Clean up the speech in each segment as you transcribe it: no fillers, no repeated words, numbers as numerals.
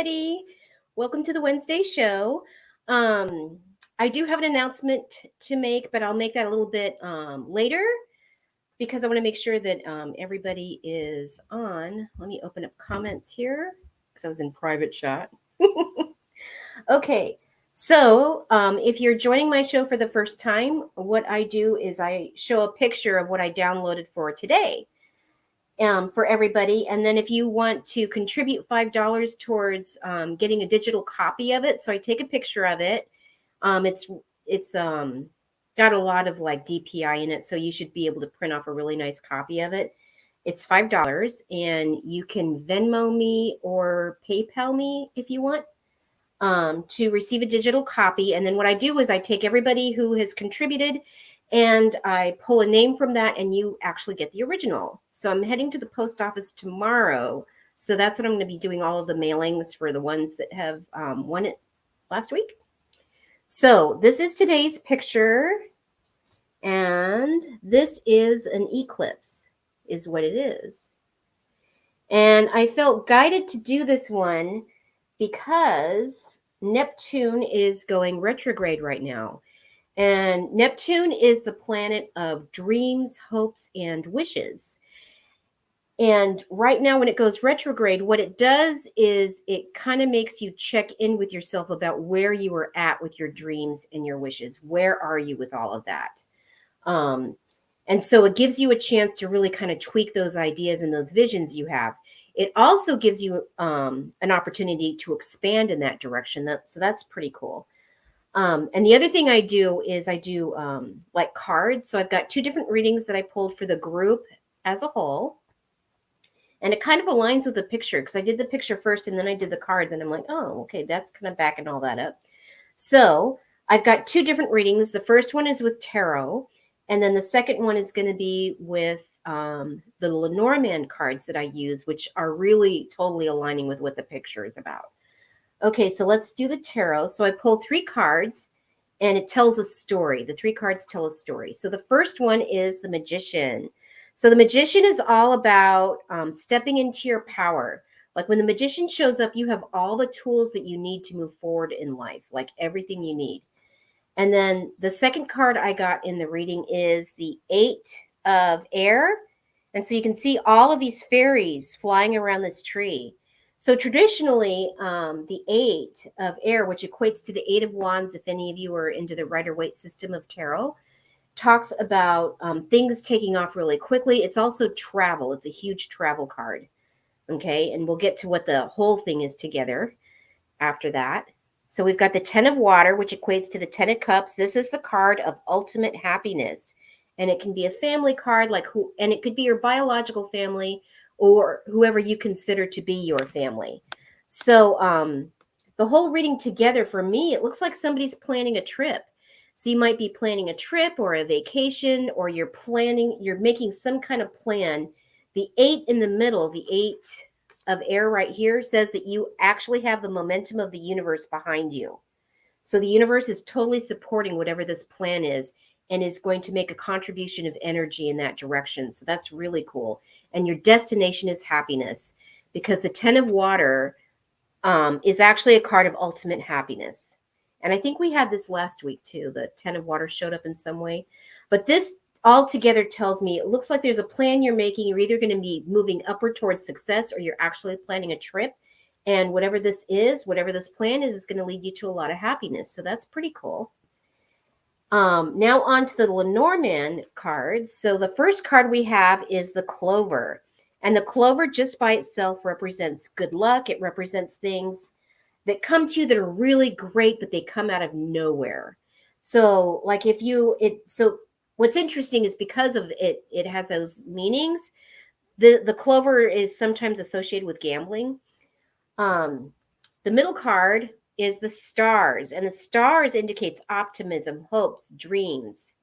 everybody. Welcome to the Wednesday show. I do have an announcement to make, but I'll make that a little bit later because I want to make sure that everybody is on. Let me open up comments here because I was in private chat. Okay, so if you're joining my show for the first time, what I do is I show a picture of what I downloaded for today. For everybody. And then if you want to contribute $5 towards getting a digital copy of it, so I take a picture of it. It's got a lot of like DPI in it, so you should be able to print off a really nice copy of it. It's $5, and you can Venmo me or PayPal me if you want to receive a digital copy. And then what I do is I take everybody who has contributed and I pull a name from that, and you actually get the original. So I'm heading to the post office tomorrow. So that's what I'm going to be doing, all of the mailings for the ones that have won it last week. So this is today's picture. And this is an eclipse, is what it is. And I felt guided to do this one because Neptune is going retrograde right now. And Neptune is the planet of dreams, hopes, and wishes. And right now when it goes retrograde, what it does is it kind of makes you check in with yourself about where you are at with your dreams and your wishes. Where are you with all of that? And so it gives you a chance to really kind of tweak those ideas and those visions you have. It also gives you an opportunity to expand in that direction. So that's pretty cool. And the other thing I do is I do like cards. So I've got two different readings that I pulled for the group as a whole. And it kind of aligns with the picture because I did the picture first and then I did the cards. And I'm like, oh, okay, that's kind of backing all that up. So I've got two different readings. The first one is with tarot. And then the second one is going to be with the Lenormand cards that I use, which are really totally aligning with what the picture is about. Okay, so let's do the tarot. So I pull three cards and it tells a story. The three cards tell a story. So the first one is the Magician. So the Magician is all about stepping into your power. Like when the Magician shows up, you have all the tools that you need to move forward in life, like everything you need. And then the second card I got in the reading is the Eight of Air. And so you can see all of these fairies flying around this tree. So traditionally, the Eight of Air, which equates to the Eight of Wands, if any of you are into the Rider-Waite system of tarot, talks about things taking off really quickly. It's also travel. It's a huge travel card. Okay, and we'll get to what the whole thing is together after that. So we've got the Ten of Water, which equates to the Ten of Cups. This is the card of ultimate happiness. And it can be a family card, and it could be your biological family or whoever you consider to be your family. So the whole reading together for me, it looks like somebody's planning a trip. So you might be planning a trip or a vacation, or you're making some kind of plan. The Eight in the middle, the Eight of Air right here, says that you actually have the momentum of the universe behind you. So the universe is totally supporting whatever this plan is and is going to make a contribution of energy in that direction. So that's really cool. And your destination is happiness, because the Ten of Water is actually a card of ultimate happiness. And I think we had this last week too. The Ten of Water showed up in some way. But this all together tells me it looks like there's a plan you're making. You're either going to be moving upward towards success, or you're actually planning a trip. And whatever this plan is going to lead you to a lot of happiness. So that's pretty cool. Now on to the Lenormand cards. So the first card we have is the Clover. And the Clover just by itself represents good luck. It represents things that come to you that are really great, but they come out of nowhere. So like so what's interesting is because of it has those meanings. The Clover is sometimes associated with gambling. The middle card is the Stars, and the Stars indicates optimism, hopes, dreams.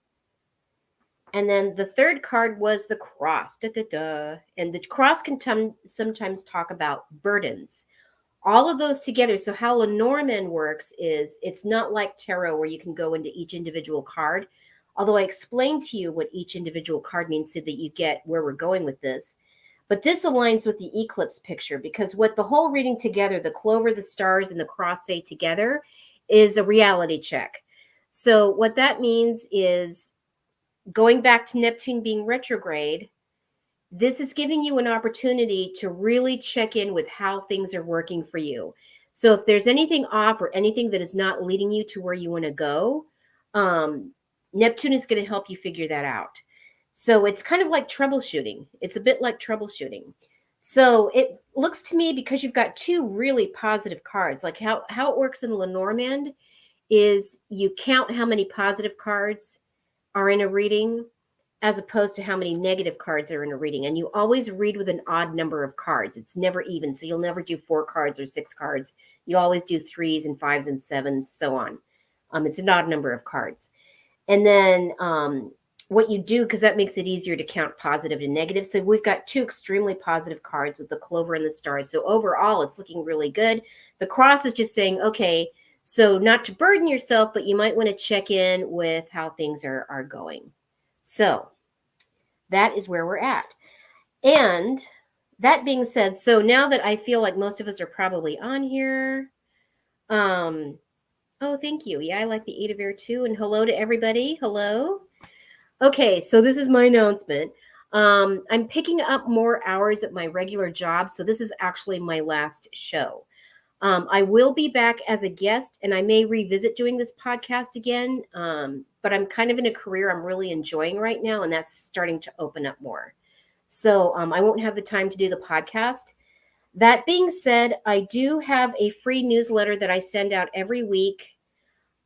And then the third card was the Cross. And the Cross can sometimes talk about burdens. All of those together. So how Lenormand works is it's not like tarot where you can go into each individual card. Although I explained to you what each individual card means so that you get where we're going with this. But this aligns with the eclipse picture because what the whole reading together, the clover, the stars, and the cross say together, is a reality check. So what that means is going back to Neptune being retrograde, this is giving you an opportunity to really check in with how things are working for you. So if there's anything off or anything that is not leading you to where you want to go, Neptune is going to help you figure that out. So it's kind of like troubleshooting. It's a bit like troubleshooting. So it looks to me, because you've got two really positive cards, like how it works in Lenormand is you count how many positive cards are in a reading as opposed to how many negative cards are in a reading. And you always read with an odd number of cards. It's never even. So you'll never do 4 cards or 6 cards. You always do 3s and 5s and 7s, so on. It's an odd number of cards. And then what you do, because that makes it easier to count positive and negative. So we've got 2 extremely positive cards with the clover and the stars. So overall, it's looking really good. The cross is just saying, okay, so not to burden yourself, but you might want to check in with how things are going. So that is where we're at. And that being said, so now that I feel like most of us are probably on here, oh, thank you. Yeah, I like the 8 of air too. And hello to everybody. Hello. Okay, so this is my announcement. I'm picking up more hours at my regular job. So this is actually my last show. I will be back as a guest, and I may revisit doing this podcast again. But I'm kind of in a career I'm really enjoying right now, and that's starting to open up more. So I won't have the time to do the podcast. That being said, I do have a free newsletter that I send out every week.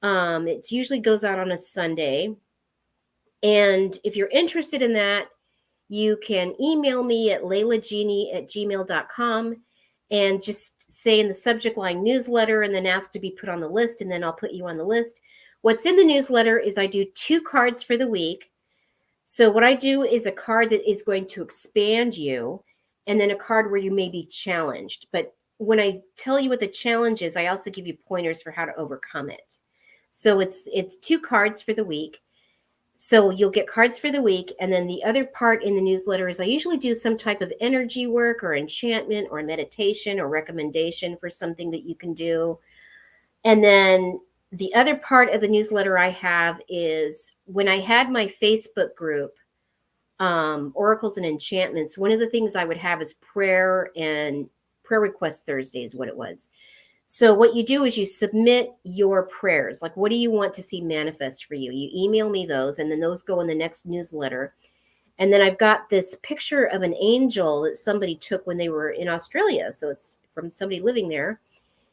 It usually goes out on a Sunday. And if you're interested in that, you can email me at laylagenie@gmail.com and just say in the subject line newsletter and then ask to be put on the list, and then I'll put you on the list. What's in the newsletter is I do 2 cards for the week. So what I do is a card that is going to expand you, and then a card where you may be challenged. But when I tell you what the challenge is, I also give you pointers for how to overcome it. So it's 2 cards for the week. So you'll get cards for the week. And then the other part in the newsletter is I usually do some type of energy work or enchantment or meditation or recommendation for something that you can do. And then the other part of the newsletter I have is when I had my Facebook group, Oracles and Enchantments, one of the things I would have is prayer request Thursday is what it was. So what you do is you submit your prayers. Like, what do you want to see manifest for you? You email me those, and then those go in the next newsletter. And then I've got this picture of an angel that somebody took when they were in Australia. So it's from somebody living there.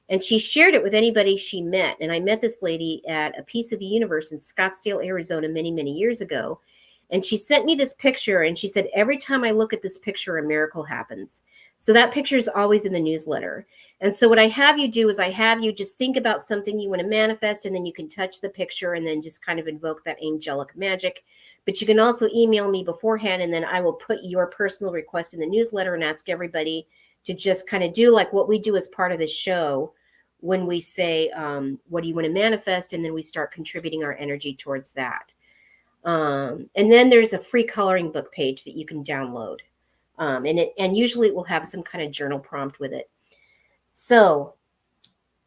And she shared it with anybody she met. And I met this lady at a Piece of the Universe in Scottsdale, Arizona, many, many years ago. And she sent me this picture, and she said, every time I look at this picture, a miracle happens. So that picture is always in the newsletter. And so what I have you do is I have you just think about something you want to manifest, and then you can touch the picture and then just kind of invoke that angelic magic. But you can also email me beforehand, and then I will put your personal request in the newsletter and ask everybody to just kind of do like what we do as part of the show when we say, what do you want to manifest? And then we start contributing our energy towards that. And then there's a free coloring book page that you can download. And usually it will have some kind of journal prompt with it. So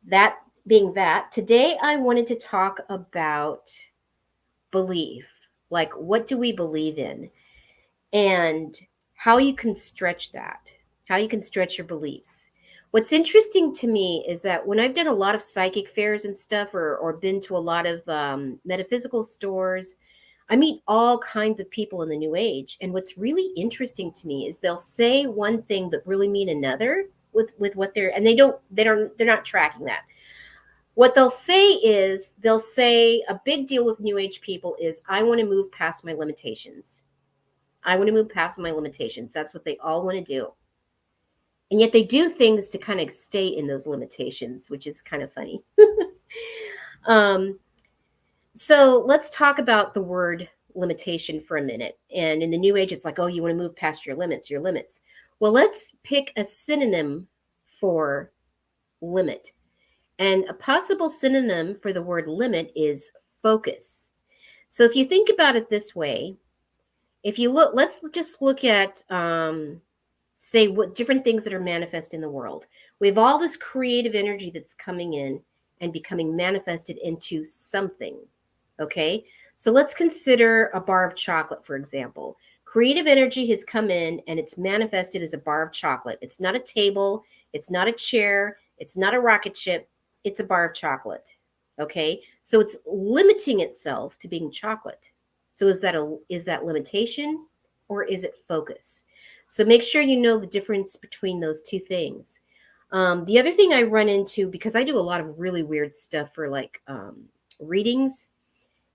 that being that, today I wanted to talk about belief. Like, what do we believe in? And how you can stretch that, how you can stretch your beliefs. What's interesting to me is that when I've done a lot of psychic fairs and stuff, or been to a lot of metaphysical stores, I meet all kinds of people in the New Age. And what's really interesting to me is they'll say one thing but really mean another with what they're not tracking that. What they'll say is a big deal with New Age people is, I want to move past my limitations. I want to move past my limitations. That's what they all want to do. And yet they do things to kind of stay in those limitations, which is kind of funny. So let's talk about the word limitation for a minute. And in the New Age, it's like, oh, you want to move past your limits. Well, let's pick a synonym for limit. And a possible synonym for the word limit is focus. So if you think about it this way, if you look, let's just look at say what different things that are manifest in the world. We have all this creative energy that's coming in and becoming manifested into something. Okay. So let's consider a bar of chocolate, for example. Creative energy has come in and it's manifested as a bar of chocolate. It's not a table. It's not a chair. It's not a rocket ship. It's a bar of chocolate. Okay. So it's limiting itself to being chocolate. So is that limitation or is it focus? So make sure you know the difference between those two things. The other thing I run into, because I do a lot of really weird stuff for like readings,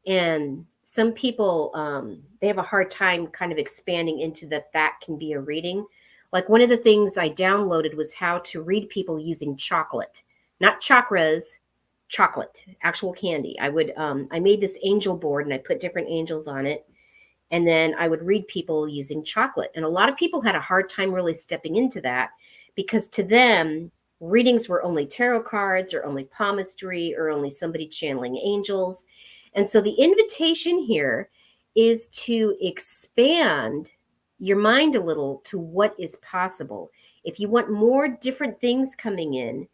and some people, they have a hard time kind of expanding into that can be a reading. Like one of the things I downloaded was how to read people using chocolate, not chakras, chocolate, actual candy. I made this angel board and I put different angels on it. And then I would read people using chocolate. And a lot of people had a hard time really stepping into that because to them, readings were only tarot cards or only palmistry or only somebody channeling angels. And so the invitation here is to expand your mind a little to what is possible. If you want more different things coming in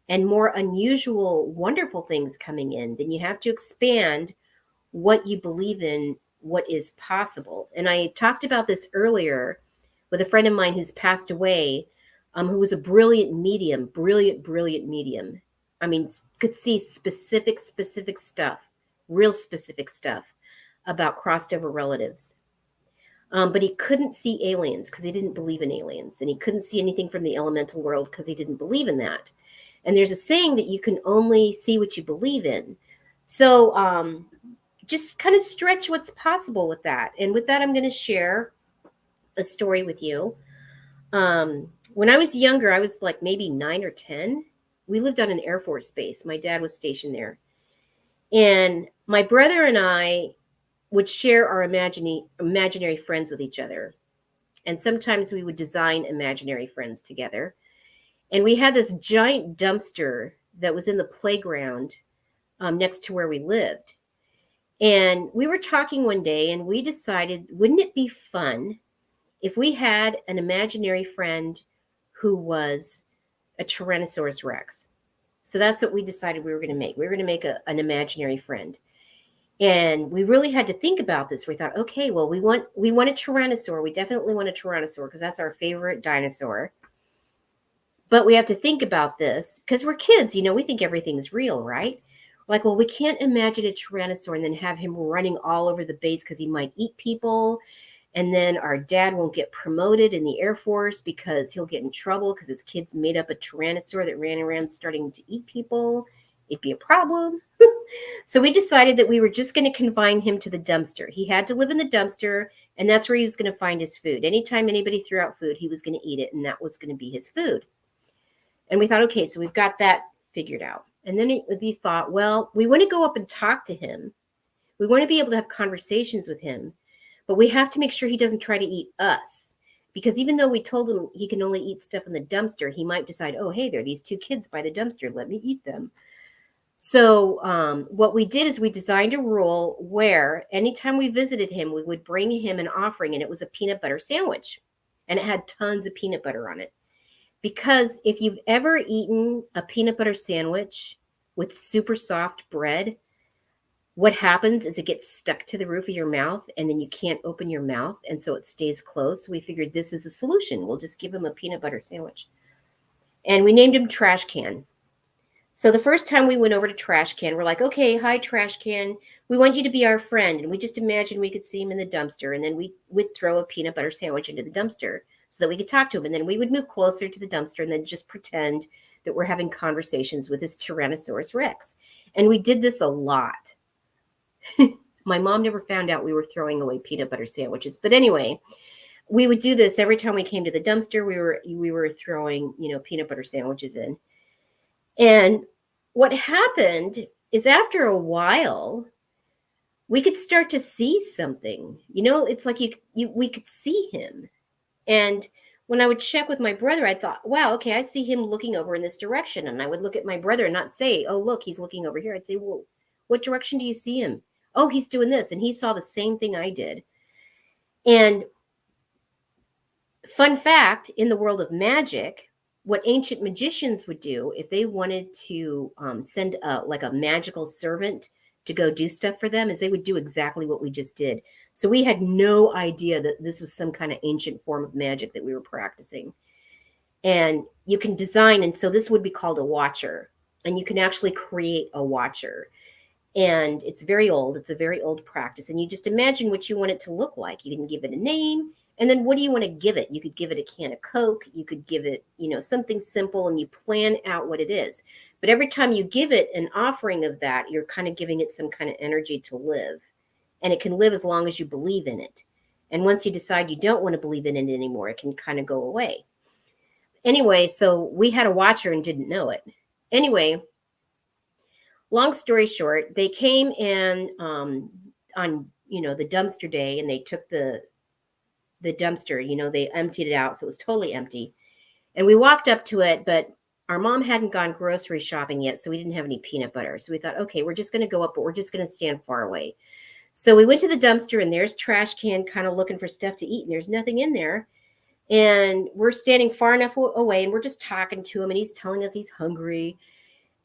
and more unusual, wonderful things coming in, then you have to expand what you believe in, what is possible. And I talked about this earlier with a friend of mine who's passed away, who was a brilliant medium, brilliant medium. I mean, could see specific stuff, real specific stuff about crossed over relatives. But he couldn't see aliens because he didn't believe in aliens. And he couldn't see anything from the elemental world because he didn't believe in that. And there's a saying that you can only see what you believe in. So just kind of stretch what's possible with that. And with that, I'm going to share a story with you. When I was younger, I was like maybe 9 or 10. We lived on an Air Force base. My dad was stationed there. And my brother and I would share our imaginary friends with each other. And sometimes we would design imaginary friends together. And we had this giant dumpster that was in the playground next to where we lived. And we were talking one day and we decided, wouldn't it be fun if we had an imaginary friend who was a Tyrannosaurus Rex? So that's what we decided we were going to make. We were going to make an imaginary friend. And we really had to think about this. We thought, okay, well, we want a Tyrannosaur. We definitely want a Tyrannosaur because that's our favorite dinosaur. But we have to think about this because we're kids, we think everything's real, right? Like, well, we can't imagine a Tyrannosaur and then have him running all over the base because he might eat people. And then our dad won't get promoted in the Air Force because he'll get in trouble because his kids made up a Tyrannosaur that ran around starting to eat people. It'd be a problem. So we decided that we were just going to confine him to the dumpster. He had to live in the dumpster, and that's where he was going to find his food. Anytime anybody threw out food, he was going to eat it, and that was going to be his food. And we thought, okay, so we've got that figured out. And then we thought, well, we want to go up and talk to him. We want to be able to have conversations with him, but we have to make sure he doesn't try to eat us. Because even though we told him he can only eat stuff in the dumpster, he might decide, oh, hey, there are these 2 kids by the dumpster. Let me eat them. So what we did is we designed a rule where anytime we visited him, we would bring him an offering, and it was a peanut butter sandwich. And it had tons of peanut butter on it. Because if you've ever eaten a peanut butter sandwich with super soft bread, what happens is it gets stuck to the roof of your mouth and then you can't open your mouth. And so it stays closed. So we figured this is a solution. We'll just give him a peanut butter sandwich. And we named him Trash Can. So the first time we went over to Trash Can, we're like, okay, hi, Trash Can. We want you to be our friend. And we just imagined we could see him in the dumpster. And then we would throw a peanut butter sandwich into the dumpster so that we could talk to him. And then we would move closer to the dumpster and then just pretend that we're having conversations with this Tyrannosaurus Rex. And we did this a lot. My mom never found out we were throwing away peanut butter sandwiches. But anyway, we would do this every time we came to the dumpster. We were throwing, peanut butter sandwiches in. And what happened is after a while, we could start to see something. It's like we could see him. And when I would check with my brother, I thought, wow, okay, I see him looking over in this direction. And I would look at my brother and not say, oh, look, he's looking over here. I'd say, well, what direction do you see him? Oh, he's doing this. And he saw the same thing I did. And Fun fact, in the world of magic, what ancient magicians would do if they wanted to send like a magical servant to go do stuff for them is they would do exactly what we just did. So we had no idea that this was some kind of ancient form of magic that we were practicing. And you can design, and so this would be called a watcher, and you can actually create a watcher. And it's very old. It's a very old practice. And you just imagine what you want it to look like. You can give it a name. And then what do you want to give it? You could give it a can of Coke. You could give it, something simple, and you plan out what it is. But every time you give it an offering of that, you're kind of giving it some kind of energy to live. And it can live as long as you believe in it. And once you decide you don't want to believe in it anymore, it can kind of go away. Anyway, so we had a watcher and didn't know it. Anyway, long story short, they came and on the dumpster day, and they took the dumpster. They emptied it out, so it was totally empty. And we walked up to it, but our mom hadn't gone grocery shopping yet, so we didn't have any peanut butter. So we thought, okay, we're just going to go up, but we're just going to stand far away. So we went to the dumpster, and there's trash can kind of looking for stuff to eat, and there's nothing in there. And we're standing far enough away, and we're just talking to him, and he's telling us he's hungry.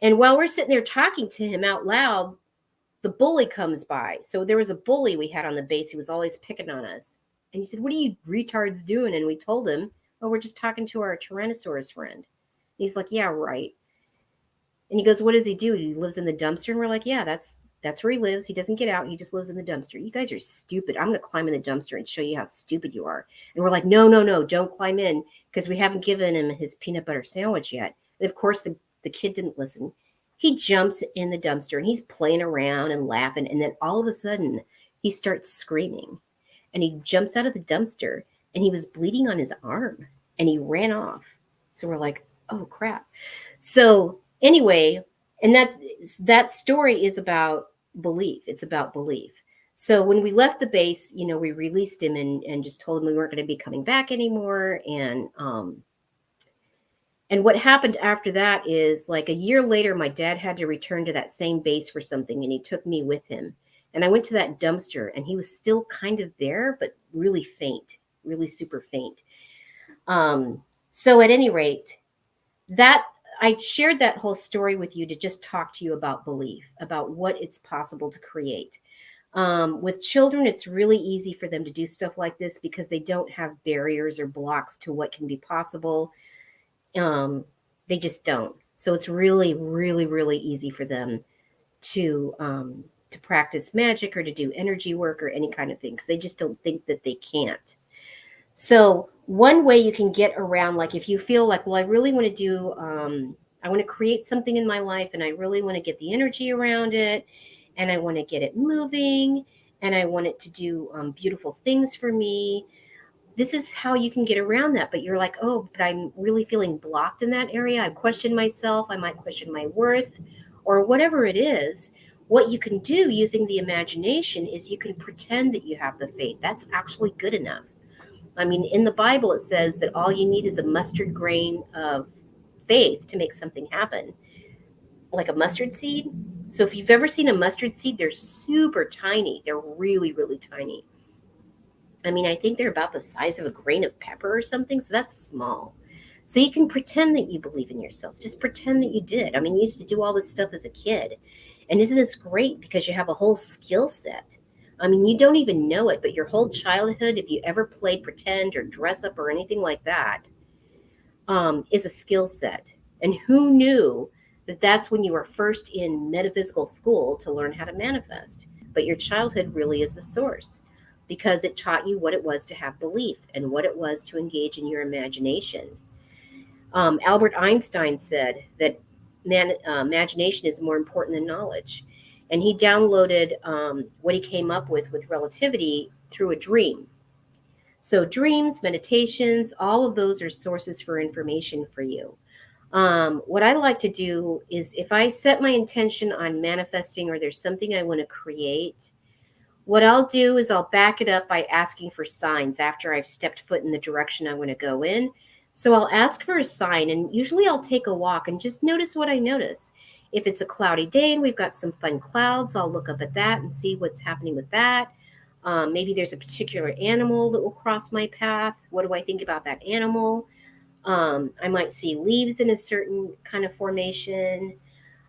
And while we're sitting there talking to him out loud, the bully comes by. So there was a bully we had on the base who was always picking on us. And he said, "What are you retards doing?" And we told him, "Oh, we're just talking to our Tyrannosaurus friend." And he's like, "Yeah, right." And he goes, "What does he do? He lives in the dumpster?" And we're like, "Yeah, that's where he lives. He doesn't get out. He just lives in the dumpster." "You guys are stupid. I'm going to climb in the dumpster and show you how stupid you are." And we're like, no, don't climb in, because we haven't given him his peanut butter sandwich yet. And of course, the kid didn't listen. He jumps in the dumpster, and he's playing around and laughing. And then all of a sudden, he starts screaming. And he jumps out of the dumpster, and he was bleeding on his arm, and he ran off. So we're like, oh, crap. So anyway, and that story is about belief. It's about belief. So when we left the base, we released him and just told him we weren't going to be coming back anymore. And what happened after that is, like, a year later, my dad had to return to that same base for something, and he took me with him. And I went to that dumpster, and he was still kind of there, but really faint, really super faint. So at any rate, that I shared that whole story with you to just talk to you about belief, about what it's possible to create. With children, it's really easy for them to do stuff like this because they don't have barriers or blocks to what can be possible. They just don't. So it's really, really, really easy for them to practice magic or to do energy work or any kind of thing, because they just don't think that they can't. So one way you can get around, like, if you feel like, well, I really want to do, I want to create something in my life, and I really want to get the energy around it, and I want to get it moving, and I want it to do beautiful things for me. This is how you can get around that. But you're like, oh, but I'm really feeling blocked in that area. I question myself. I might question my worth, or whatever it is. What you can do using the imagination is you can pretend that you have the faith. That's actually good enough. I mean, in the Bible, it says that all you need is a mustard grain of faith to make something happen, like a mustard seed. So if you've ever seen a mustard seed, they're super tiny. They're really, really tiny. I mean, I think they're about the size of a grain of pepper or something. So that's small. So you can pretend that you believe in yourself. Just pretend that you did. I mean, you used to do all this stuff as a kid. And isn't this great? Because you have a whole skill set. I mean, you don't even know it, but your whole childhood, if you ever played pretend or dress up or anything like that, is a skill set. And who knew that that's when you were first in metaphysical school to learn how to manifest? But your childhood really is the source, because it taught you what it was to have belief and what it was to engage in your imagination. Albert Einstein said that imagination is more important than knowledge. And he downloaded what he came up with relativity through a dream. So dreams, meditations, all of those are sources for information for you. What I like to do is, if I set my intention on manifesting, or there's something I want to create, what I'll do is I'll back it up by asking for signs after I've stepped foot in the direction I want to go in. So I'll ask for a sign, and usually I'll take a walk and just notice what I notice. If it's a cloudy day and we've got some fun clouds, I'll look up at that and see what's happening with that. Maybe there's a particular animal that will cross my path. What do I think about that animal? I might see leaves in a certain kind of formation.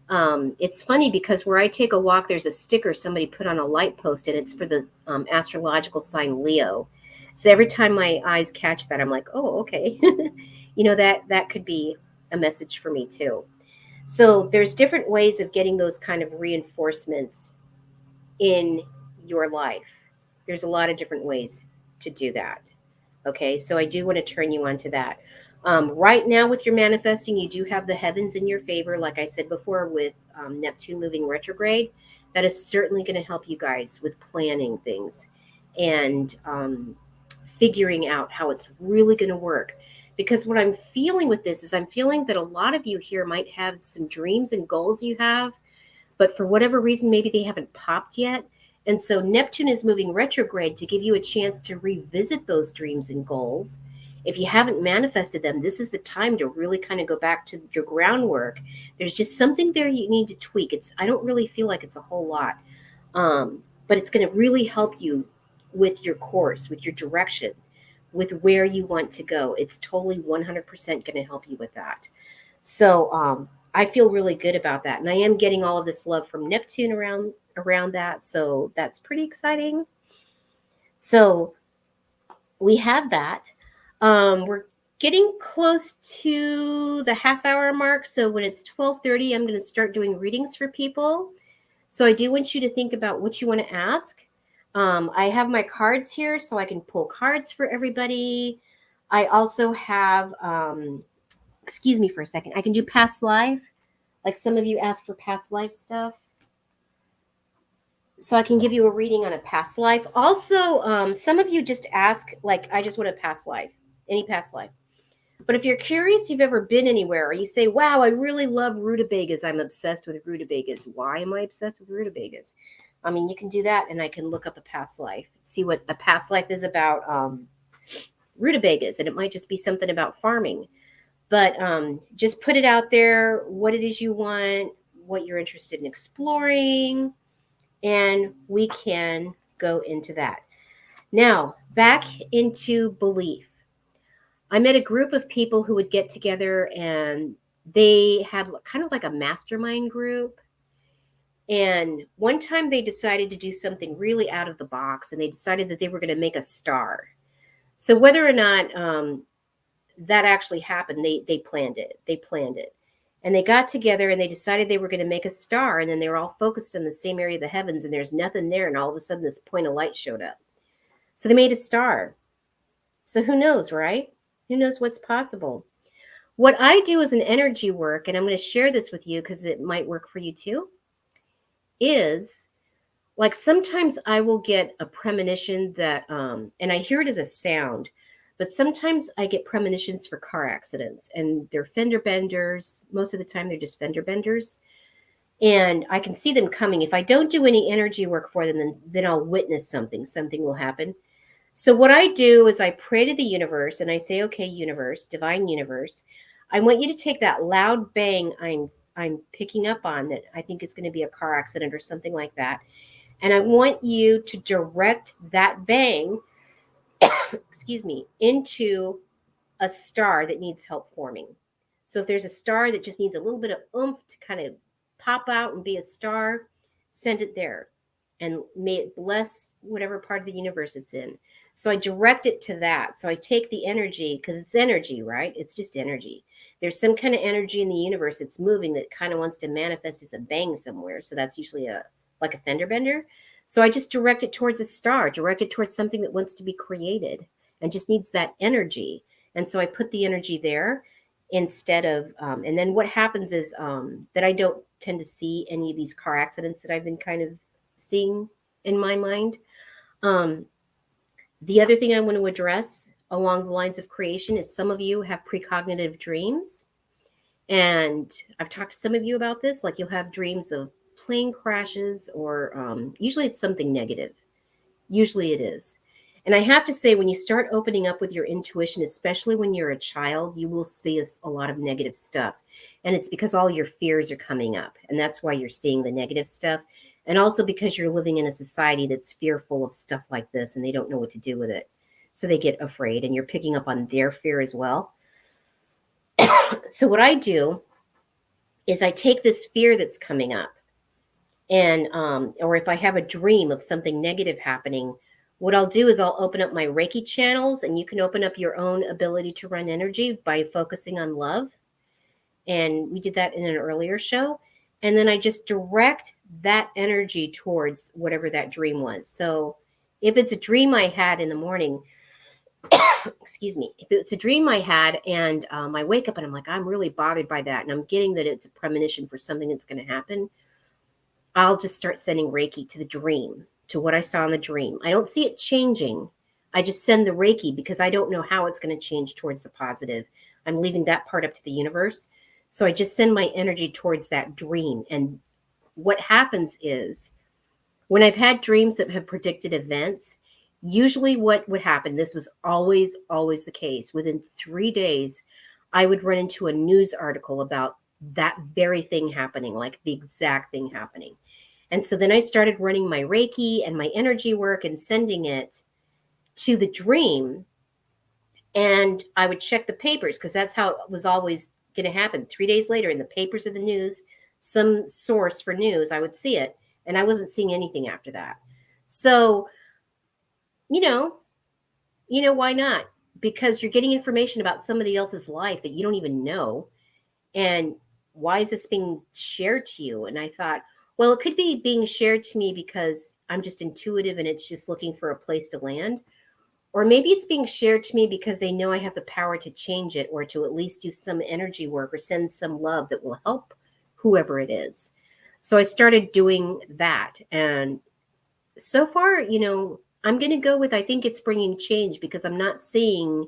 It's funny because where I take a walk, there's a sticker somebody put on a light post, and it's for the astrological sign Leo. So every time my eyes catch that, I'm like, oh, okay. That could be a message for me too. So there's different ways of getting those kind of reinforcements in your life. There's a lot of different ways to do that. Okay, so I do want to turn you on to that. Right now, with your manifesting, you do have the heavens in your favor. Like I said before, with Neptune moving retrograde, that is certainly going to help you guys with planning things and figuring out how it's really going to work. Because what I'm feeling with this is I'm feeling that a lot of you here might have some dreams and goals you have, but for whatever reason, maybe they haven't popped yet. And so Neptune is moving retrograde to give you a chance to revisit those dreams and goals. If you haven't manifested them, this is the time to really kind of go back to your groundwork. There's just something there you need to tweak. I don't really feel like it's a whole lot, but it's going to really help you with your course, with your direction, with where you want to go. It's totally 100% going to help you with that. So I feel really good about that, and I am getting all of this love from Neptune around that. So that's pretty exciting. So we have that. We're getting close to the half-hour mark. So when it's 12:30, I'm going to start doing readings for people. So I do want you to think about what you want to ask. I have my cards here so I can pull cards for everybody. I also have, excuse me for a second, I can do past life. Like some of you ask for past life stuff. So I can give you a reading on a past life. Also, some of you just ask, like, I just want a past life, any past life. But if you're curious, you've ever been anywhere, or you say, wow, I really love rutabagas. I'm obsessed with rutabagas. Why am I obsessed with rutabagas? I mean, you can do that, and I can look up a past life, see what a past life is about rutabagas, and it might just be something about farming. But just put it out there, what it is you want, what you're interested in exploring, and we can go into that. Now, back into belief. I met a group of people who would get together, and they had kind of like a mastermind group. And one time they decided to do something really out of the box, and they decided that they were going to make a star. So whether or not that actually happened, they planned it. They planned it. And they got together and they decided they were going to make a star. And then they were all focused on the same area of the heavens, and there's nothing there. And all of a sudden this point of light showed up. So they made a star. So who knows, right? Who knows what's possible? What I do is an energy work, and I'm going to share this with you because it might work for you too, is like sometimes I will get a premonition that, and I hear it as a sound, but sometimes I get premonitions for car accidents, and they're fender benders. Most of the time, they're just fender benders. And I can see them coming. If I don't do any energy work for them, then I'll witness something. Something will happen. So what I do is I pray to the universe, and I say, okay, universe, divine universe, I want you to take that loud bang I'm picking up on that I think is going to be a car accident or something like that. And I want you to direct that bang excuse me, into a star that needs help forming. So if there's a star that just needs a little bit of oomph to kind of pop out and be a star, send it there. And may it bless whatever part of the universe it's in. So I direct it to that. So I take the energy, because it's energy, right? It's just energy. There's some kind of energy in the universe that's moving that kind of wants to manifest as a bang somewhere. So that's usually like a fender bender. So I just direct it towards a star, direct it towards something that wants to be created and just needs that energy. And so I put the energy there instead of, and then what happens is that I don't tend to see any of these car accidents that I've been kind of seeing in my mind. The other thing I want to address along the lines of creation is some of you have precognitive dreams. And I've talked to some of you about this, like you'll have dreams of plane crashes, or usually it's something negative. Usually it is. And I have to say, when you start opening up with your intuition, especially when you're a child, you will see a lot of negative stuff. And it's because all your fears are coming up. And that's why you're seeing the negative stuff. And also because you're living in a society that's fearful of stuff like this and they don't know what to do with it. So they get afraid, and you're picking up on their fear as well. So what I do is I take this fear that's coming up, and or if I have a dream of something negative happening, what I'll do is I'll open up my Reiki channels, and you can open up your own ability to run energy by focusing on love. And we did that in an earlier show. And then I just direct that energy towards whatever that dream was. So if it's a dream I had in the morning, excuse me, if it's a dream I had and I wake up and I'm like, I'm really bothered by that, and I'm getting that it's a premonition for something that's going to happen, I'll just start sending Reiki to the dream, to what I saw in the dream. I don't see it changing. I just send the Reiki because I don't know how it's going to change towards the positive. I'm leaving that part up to the universe. So I just send my energy towards that dream. And what happens is, when I've had dreams that have predicted events, usually what would happen, this was always the case, within 3 days, I would run into a news article about that very thing happening, like the exact thing happening. And so then I started running my Reiki and my energy work and sending it to the dream. And I would check the papers because that's how it was always going to happen. 3 days later, in the papers or the news, some source for news, I would see it. And I wasn't seeing anything after that. So, you know, why not? Because you're getting information about somebody else's life that you don't even know. And why is this being shared to you? And I thought, well, it could be being shared to me because I'm just intuitive and it's just looking for a place to land. Or maybe it's being shared to me because they know I have the power to change it, or to at least do some energy work or send some love that will help whoever it is. So I started doing that. And so far, I'm going to go with, I think it's bringing change, because I'm not seeing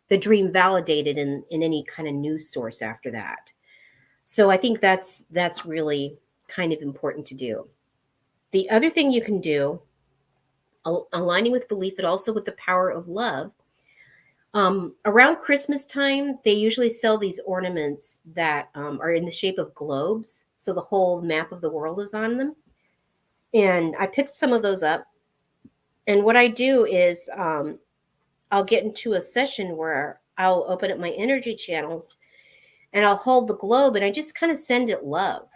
the dream validated in any kind of news source after that. So I think that's really kind of important to do. The other thing you can do, aligning with belief, but also with the power of love. Around Christmas time, they usually sell these ornaments that are in the shape of globes. So the whole map of the world is on them. And I picked some of those up. And what I do is I'll get into a session where I'll open up my energy channels and I'll hold the globe and I just kind of send it love.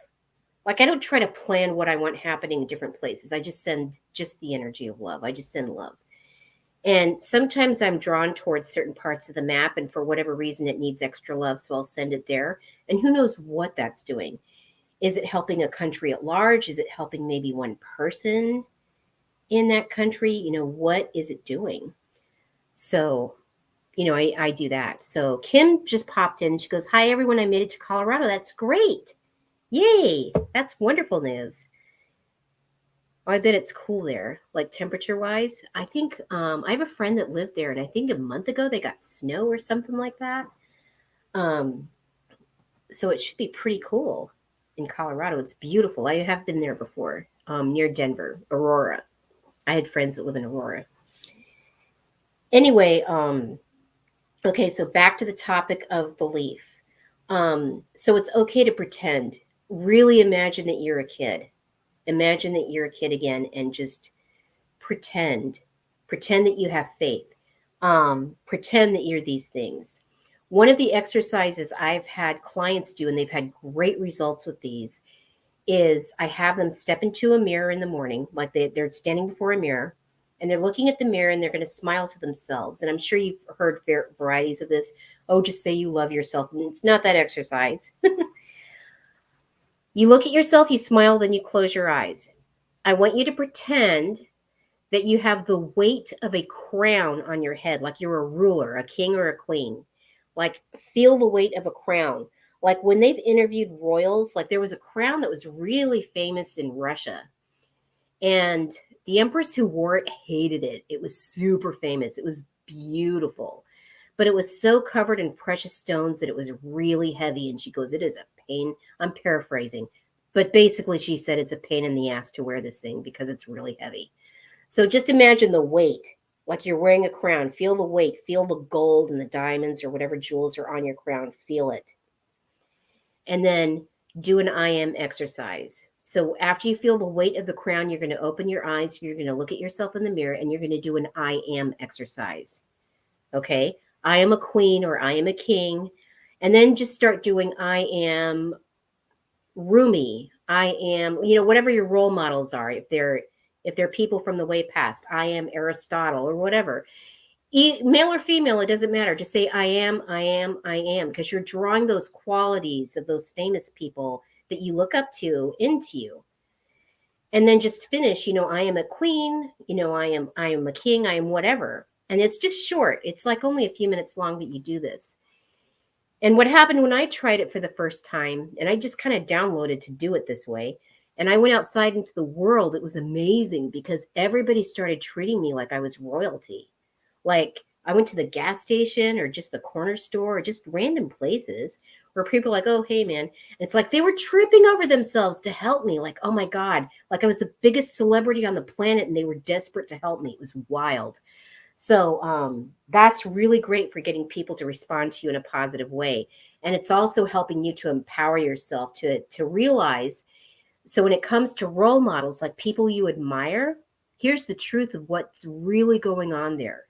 Like, I don't try to plan what I want happening in different places. I just send just the energy of love. I just send love. And sometimes I'm drawn towards certain parts of the map, and for whatever reason, it needs extra love. So I'll send it there. And who knows what that's doing? Is it helping a country at large? Is it helping maybe one person in that country? What is it doing? So, I do that. So Kim just popped in. She goes, "Hi, everyone. I made it to Colorado. That's great. Yay. That's wonderful news." Oh, I bet it's cool there, like temperature-wise. I think I have a friend that lived there, and I think a month ago they got snow or something like that. So it should be pretty cool in Colorado. It's beautiful. I have been there before, near Denver, Aurora. I had friends that live in Aurora. Anyway, okay, so back to the topic of belief. So it's okay to pretend. Really imagine that you're a kid. Imagine that you're a kid again and just pretend. Pretend that you have faith. Pretend that you're these things. One of the exercises I've had clients do, and they've had great results with these, is I have them step into a mirror in the morning, like they're standing before a mirror, and they're looking at the mirror and they're going to smile to themselves. And I'm sure you've heard varieties of this. Oh, just say you love yourself. And it's not that exercise. You look at yourself, you smile, then you close your eyes. I want you to pretend that you have the weight of a crown on your head, like you're a ruler, a king or a queen. Like, feel the weight of a crown. Like when they've interviewed royals, like there was a crown that was really famous in Russia. And the empress who wore it hated it. It was super famous. It was beautiful. But it was so covered in precious stones that it was really heavy. And she goes, "It is a pain." I'm paraphrasing. But basically she said it's a pain in the ass to wear this thing because it's really heavy. So just imagine the weight, like you're wearing a crown. Feel the weight. Feel the gold and the diamonds or whatever jewels are on your crown. Feel it. And then do an I am exercise. So after you feel the weight of the crown, you're going to open your eyes, you're going to look at yourself in the mirror, and you're going to do an I am exercise. Okay? I am a queen or I am a king. And then just start doing I am Rumi. I am, whatever your role models are. If they're people from the way past, I am Aristotle or whatever. Male or female, it doesn't matter. Just say I am, because you're drawing those qualities of those famous people that you look up to into you. And then just finish, I am a queen, I am a king, I am whatever. And it's just short. It's like only a few minutes long that you do this. And what happened when I tried it for the first time, and I just kind of downloaded to do it this way, and I went outside into the world, it was amazing because everybody started treating me like I was royalty. Like I went to the gas station or just the corner store or just random places where people are like, oh, hey, man. And it's like they were tripping over themselves to help me. Like, oh, my God, like I was the biggest celebrity on the planet and they were desperate to help me. It was wild. So that's really great for getting people to respond to you in a positive way. And it's also helping you to empower yourself to realize. So when it comes to role models, like people you admire, here's the truth of what's really going on there.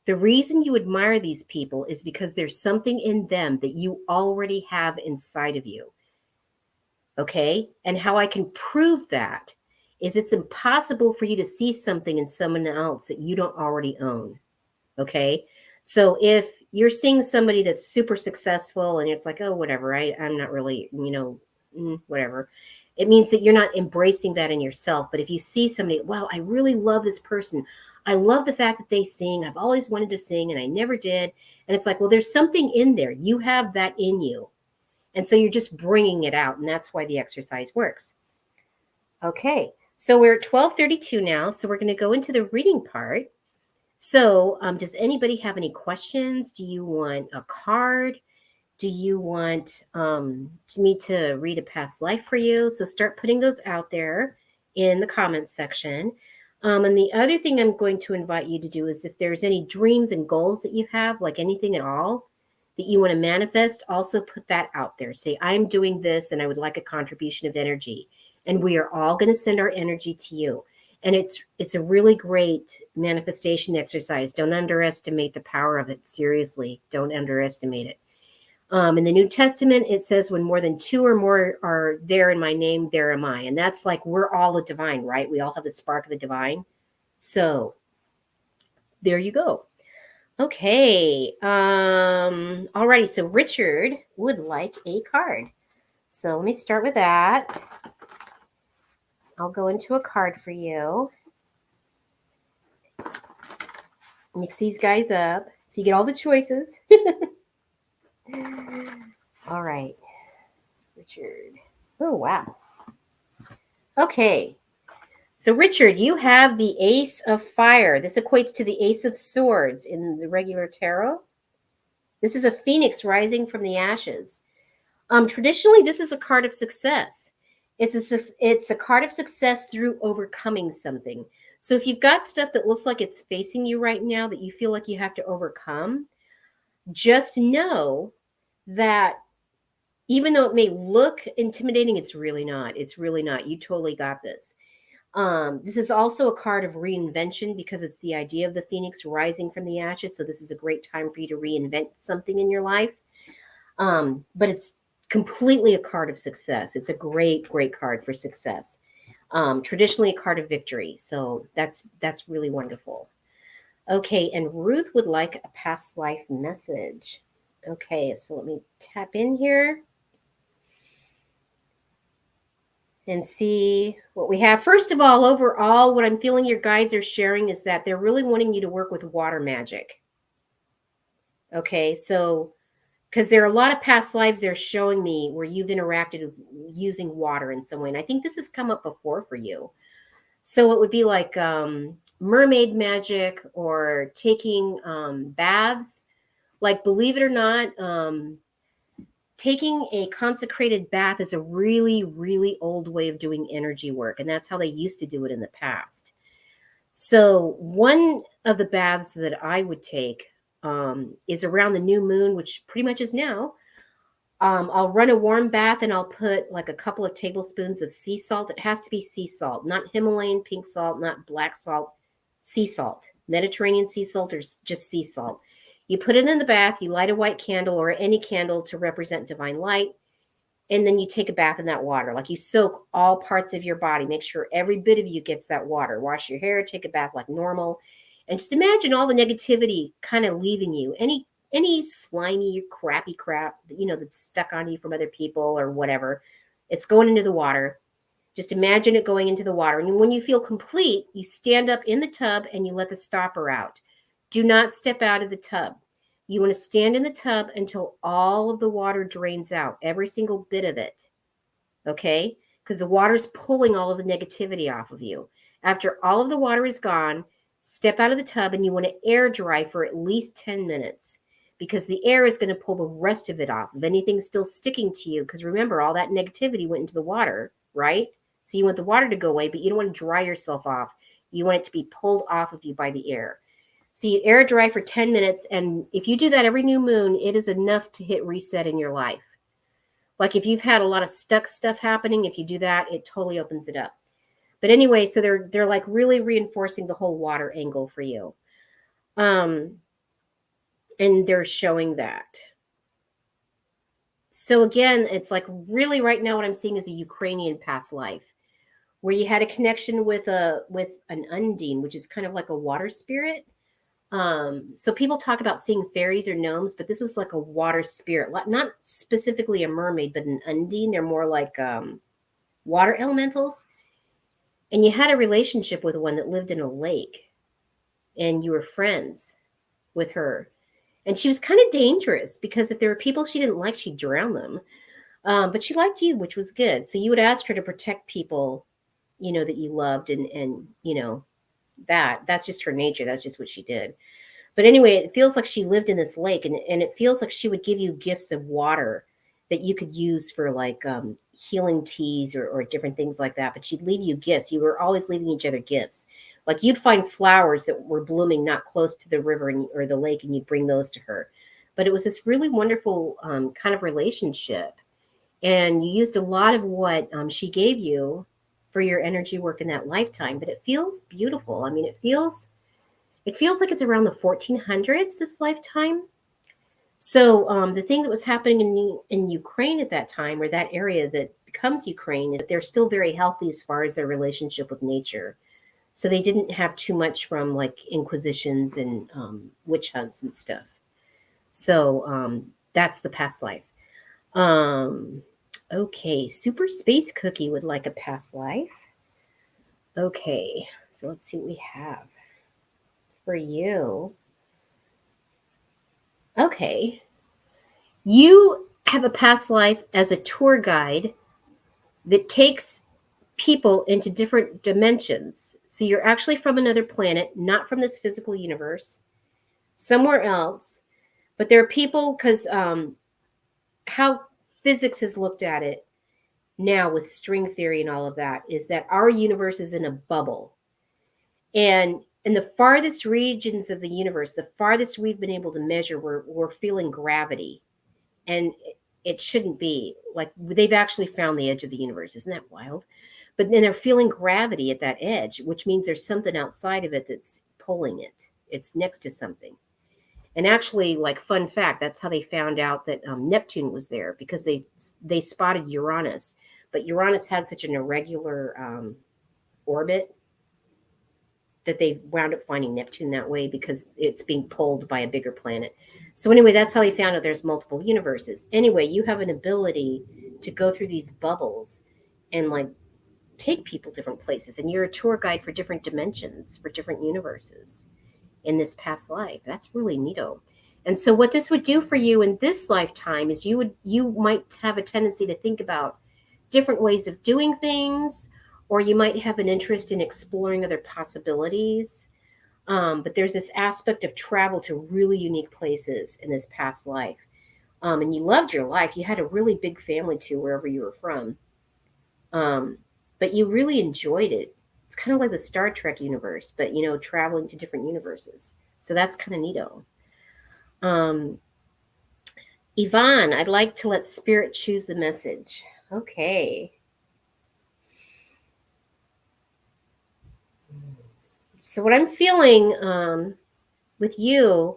The reason you admire these people is because there's something in them that you already have inside of you. Okay? And how I can prove that is it's impossible for you to see something in someone else that you don't already own. Okay? So if you're seeing somebody that's super successful and it's like, oh, whatever, I'm not really, whatever. It means that you're not embracing that in yourself. But if you see somebody, wow, I really love this person. I love the fact that they sing. I've always wanted to sing and I never did. And it's like, well, there's something in there. You have that in you. And so you're just bringing it out. And that's why the exercise works. Okay. So we're at 12:32 now. So we're going to go into the reading part. So does anybody have any questions? Do you want a card? Do you want me to read a past life for you? So start putting those out there in the comments section. And the other thing I'm going to invite you to do is if there's any dreams and goals that you have, like anything at all that you want to manifest, also put that out there. Say, I'm doing this and I would like a contribution of energy. And we are all going to send our energy to you. And it's a really great manifestation exercise. Don't underestimate the power of it. Seriously, don't underestimate it. In the New Testament, it says when more than two or more are there in my name, there am I. And that's like we're all a divine, right? We all have the spark of the divine. So there you go. Okay. Alrighty. So Richard would like a card. So let me start with that. I'll go into a card for you. Mix these guys up so you get all the choices. All right, Richard. Oh, wow. Okay. So, Richard, you have the Ace of Fire. This equates to the Ace of Swords in the regular tarot. This is a phoenix rising from the ashes. Traditionally, this is a card of success. It's a card of success through overcoming something. So if you've got stuff that looks like it's facing you right now that you feel like you have to overcome, just know that even though it may look intimidating, it's really not. It's really not. You totally got this. This is also a card of reinvention because it's the idea of the phoenix rising from the ashes. So this is a great time for you to reinvent something in your life. But it's completely a card of success. It's a great, great card for success. Traditionally a card of victory. So that's really wonderful. Okay, and Ruth would like a past life message. Okay, so let me tap in here and see what we have. First of all, overall, what I'm feeling your guides are sharing is that they're really wanting you to work with water magic. Okay, so because there are a lot of past lives they're showing me where you've interacted with using water in some way. And I think this has come up before for you. So it would be like mermaid magic or taking baths. Like, believe it or not, taking a consecrated bath is a really, really old way of doing energy work. And that's how they used to do it in the past. So one of the baths that I would take is around the new moon, which pretty much is now. I'll run a warm bath and I'll put like a couple of tablespoons of sea salt. It has to be sea salt, not Himalayan pink salt, not black salt, sea salt, Mediterranean sea salt, or just sea salt. You put it in the bath, you light a white candle or any candle to represent divine light, and then you take a bath in that water. Like you soak all parts of your body, make sure every bit of you gets that water. Wash your hair, take a bath like normal, and just imagine all the negativity kind of leaving you. Any slimy, crappy crap that that's stuck on you from other people or whatever, it's going into the water. Just imagine it going into the water. And when you feel complete, you stand up in the tub and you let the stopper out. Do not step out of the tub. You want to stand in the tub until all of the water drains out, every single bit of it. Okay? Because the water's pulling all of the negativity off of you. After all of the water is gone, step out of the tub and you want to air dry for at least 10 minutes. Because the air is going to pull the rest of it off. If anything's still sticking to you, because remember, all that negativity went into the water, right? So you want the water to go away, but you don't want to dry yourself off. You want it to be pulled off of you by the air. So you air dry for 10 minutes. And if you do that every new moon, it is enough to hit reset in your life. Like if you've had a lot of stuck stuff happening, if you do that, it totally opens it up. But anyway, so they're like really reinforcing the whole water angle for you. And they're showing that. So again, it's like really right now what I'm seeing is a Ukrainian past life where you had a connection with an undine, which is kind of like a water spirit. So people talk about seeing fairies or gnomes, but this was like a water spirit, not specifically a mermaid, but an undine. They're more like water elementals. And you had a relationship with one that lived in a lake and you were friends with her. And she was kind of dangerous because if there were people she didn't like, she'd drown them. But she liked you, which was good. So you would ask her to protect people, that you loved and that's just her nature. That's just what she did. But anyway, it feels like she lived in this lake and it feels like she would give you gifts of water that you could use for like healing teas or different things like that. But she'd leave you gifts. You were always leaving each other gifts. Like you'd find flowers that were blooming not close to the river or the lake, and you'd bring those to her. But it was this really wonderful kind of relationship. And you used a lot of what she gave you for your energy work in that lifetime. But it feels beautiful. I mean, it feels like it's around the 1400s this lifetime. So the thing that was happening in Ukraine at that time, or that area that becomes Ukraine, is that they're still very healthy as far as their relationship with nature. So they didn't have too much from like inquisitions and witch hunts and stuff. So that's the past life. Okay, Super Space Cookie would like a past life. Okay, so let's see what we have for you. Okay, you have a past life as a tour guide that takes people into different dimensions. So you're actually from another planet, not from this physical universe, somewhere else. But there are people, because how physics has looked at it now with string theory and all of that, is that our universe is in a bubble. And in the farthest regions of the universe, the farthest we've been able to measure, we're feeling gravity. And it shouldn't be. Like they've actually found the edge of the universe. Isn't that wild? But then they're feeling gravity at that edge, which means there's something outside of it that's pulling it. It's next to something. And actually, like fun fact, that's how they found out that Neptune was there, because they spotted Uranus. But Uranus had such an irregular orbit that they wound up finding Neptune that way because it's being pulled by a bigger planet. So anyway, that's how they found out there's multiple universes. Anyway, you have an ability to go through these bubbles and like take people different places, and you're a tour guide for different dimensions, for different universes in this past life. That's really neato. And so what this would do for you in this lifetime is you might have a tendency to think about different ways of doing things, or you might have an interest in exploring other possibilities. But there's this aspect of travel to really unique places in this past life. And you loved your life. You had a really big family too, wherever you were from. But you really enjoyed it. It's kind of like the Star Trek universe, but traveling to different universes. So that's kind of neato. Yvonne, I'd like to let Spirit choose the message. Okay. So what I'm feeling with you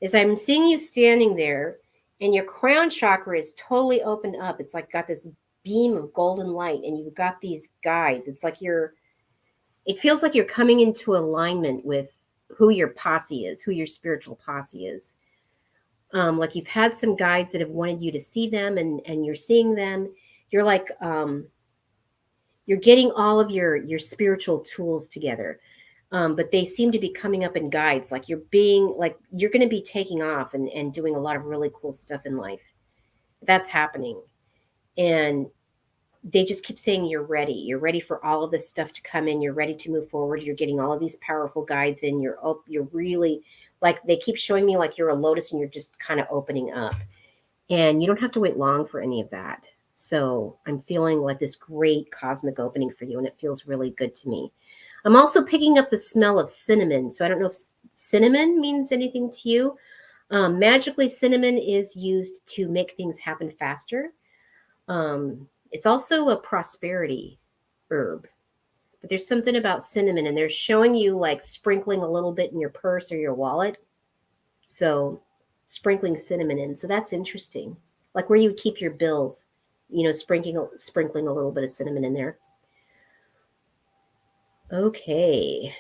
is I'm seeing you standing there and your crown chakra is totally opened up. It's like got this beam of golden light and you've got these guides. It's like it feels like you're coming into alignment with who your posse is, who your spiritual posse is. Like you've had some guides that have wanted you to see them and you're seeing them. You're like, you're getting all of your spiritual tools together. But they seem to be coming up in guides. Like you're going to be taking off and doing a lot of really cool stuff in life. That's happening. And they just keep saying you're ready. You're ready for all of this stuff to come in. You're ready to move forward. You're getting all of these powerful guides in. You're really like they keep showing me like you're a lotus and you're just kind of opening up. And you don't have to wait long for any of that. So I'm feeling like this great cosmic opening for you, and it feels really good to me. I'm also picking up the smell of cinnamon. So I don't know if cinnamon means anything to you. Magically, cinnamon is used to make things happen faster. It's also a prosperity herb. But there's something about cinnamon, and they're showing you like sprinkling a little bit in your purse or your wallet. So sprinkling cinnamon in. So that's interesting. Like where you would keep your bills, sprinkling a little bit of cinnamon in there. Okay.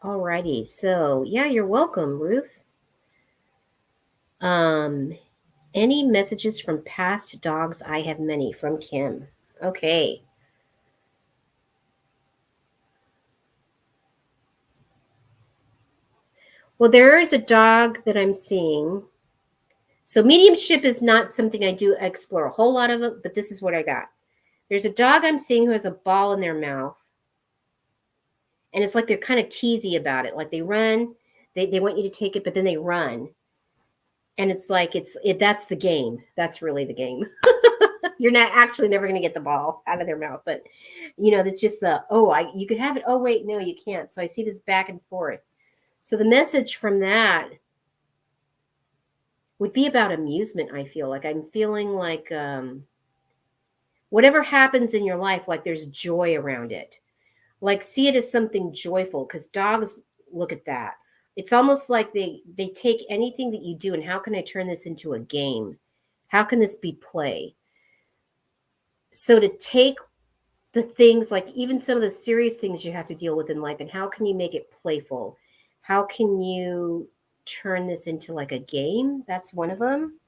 Alrighty. So yeah, you're welcome, Ruth. Any messages from past dogs? I have many, from Kim. Okay. Well, there is a dog that I'm seeing. So mediumship is not something I do explore a whole lot of it, but this is what I got. There's a dog I'm seeing who has a ball in their mouth. And it's like they're kind of teasy about it. Like they run, they want you to take it, but then they run. And it's like that's the game. That's really the game. You're not actually never going to get the ball out of their mouth, but it's just you could have it. Oh wait, no, you can't. So I see this back and forth. So the message from that would be about amusement. I feel like I'm feeling like whatever happens in your life, like there's joy around it. Like see it as something joyful, because dogs look at that. It's almost like they take anything that you do and how can I turn this into a game? How can this be play? So to take the things, like even some of the serious things you have to deal with in life, and how can you make it playful? How can you turn this into like a game? That's one of them.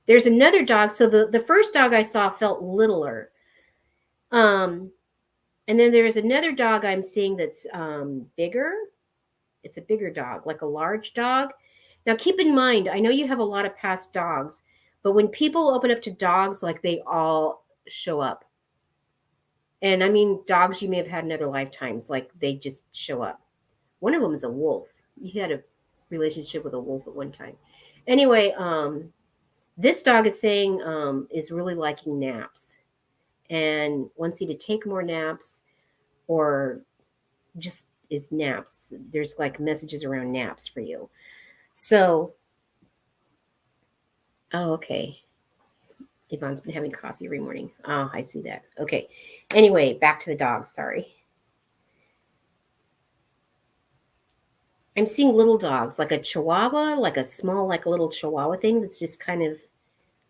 There's another dog. So the first dog I saw felt littler. And then there's another dog I'm seeing that's bigger. It's a bigger dog, like a large dog. Now, keep in mind, I know you have a lot of past dogs, but when people open up to dogs, like they all show up. And I mean, dogs you may have had in other lifetimes, like they just show up. One of them is a wolf. You had a relationship with a wolf at one time. Anyway, this dog is saying is really liking naps and wants you to take more naps, or just is naps. There's like messages around naps for you. So, okay. Yvonne's been having coffee every morning. Oh, I see that. Okay. Anyway, back to the dog. Sorry. I'm seeing little dogs, like a chihuahua, like a small, like a little chihuahua thing that's just kind of